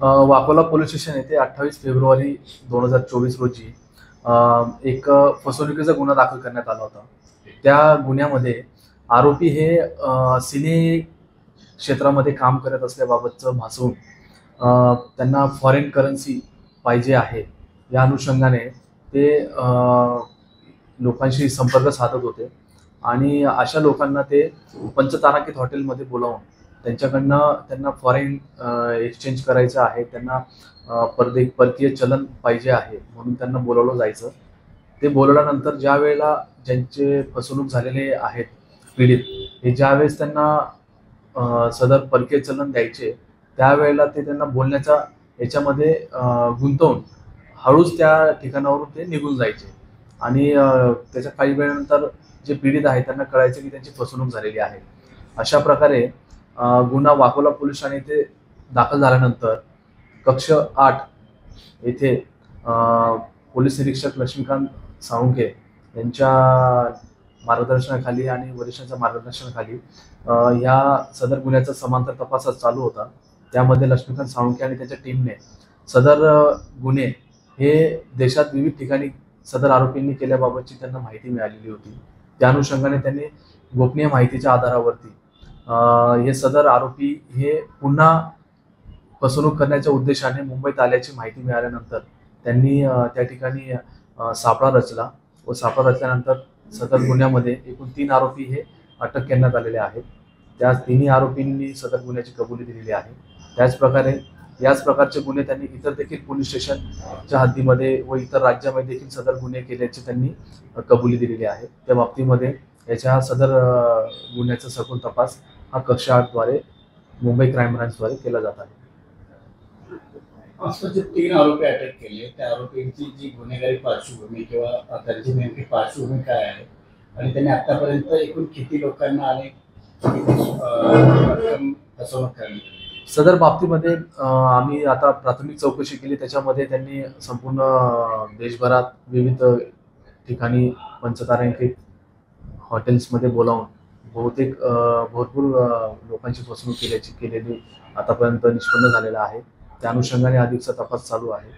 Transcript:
Vakola police station येथे 28 February 2024 रोजी एक फसवणुकीचा गुन्हा दाखल करण्यात आला होता. त्या गुन्ह्यामध्ये आरोपी हे सिने क्षेत्रामध्ये काम करत असल्याबाबतचं भासवून त्यांना फॉरेन करन्सी पाहिजे आहे या अनुषंगाने ते लोकांशी संपर्क साधत होते आणि अशा लोकांना ते पंचतारांकित हॉटेलमध्ये बोलावून त्यांना फॉरेन एक्सचेंज करायचं आहे, त्यांना परकीय चलन पाहिजे आहे म्हणून त्यांना बोलावलं जायचं. ते बोलवल्यानंतर ज्या वेळेला ज्यांचे फसवणूक झालेले आहेत पीडित, हे ज्यावेळेस त्यांना सदर परकीय चलन द्यायचे त्यावेळेला ते त्यांना बोलण्याच्या याच्यामध्ये गुंतवून हळूच त्या ठिकाणावरून ते निघून जायचे आणि त्याच्या काही वेळानंतर जे पीडित आहेत त्यांना कळायचं की त्यांची फसवणूक झालेली आहे. अशा प्रकारे गुन्हा वाकोला पोलीस ठाणे येथे दाखल झाल्यानंतर कक्ष 8 येथे पोलीस निरीक्षक लक्ष्मीकांत साळुंखे यांच्या मार्गदर्शनाखाली आणि वरिष्ठांच्या मार्गदर्शनाखाली ह्या सदर गुन्ह्याचा समांतर तपास चालू होता. त्यामध्ये लक्ष्मीकांत साळुंखे आणि त्याच्या टीमने सदर गुन्हे हे देशात विविध ठिकाणी सदर आरोपींनी केल्याबाबतची त्यांना माहिती मिळालेली होती. त्या अनुषंगाने त्यांनी गोपनीय माहितीच्या आधारावरती हे सदर आरोपी हे पुन्हा फसवणूक करण्याच्या उद्देशाने मुंबईत आल्याची माहिती मिळाल्यानंतर त्यांनी त्या ठिकाणी सापळा रचला व सापळा रचल्यानंतर सदर गुन्ह्यामध्ये एकूण 3 आरोपी हे अटक करण्यात आलेले आहेत. त्या तिन्ही आरोपींनी सदर गुन्ह्याची कबुली दिलेली आहे. त्याच प्रकारे याच प्रकारचे गुन्हे त्यांनी इतर देखील पोलीस स्टेशनच्या हद्दीमध्ये व इतर राज्यामध्ये देखील सदर गुन्हे केल्याची त्यांनी कबुली दिलेली आहे. त्या बाबतीमध्ये याच्या सदर गुन्ह्याचा सखोल तपास हा कक्ष 8 द्वारे मुंबई क्राईम ब्रांचद्वारे केला जात आहे. जे 3 आरोपी अटक केले त्या आरोपींची जी गुन्हेगारी पार्श्वभूमी किंवा त्यांची नेमकी पार्श्वभूमी काय आहे आणि त्यांनी आतापर्यंत एकूण किती लोकांना आणि फसवणूक केली? सदर बाबतीमध्ये आम्ही आता प्राथमिक चौकशी केली. त्याच्यामध्ये त्यांनी संपूर्ण देशभरात विविध ठिकाणी पंचतारांकित हॉटेल्समध्ये बोलावून भरपूर लोकांची फसवणूक केलेली आतापर्यंत निष्पन्न झालेला आहे. त्या अनुषंगाने अधिकचा तपास चालू आहे.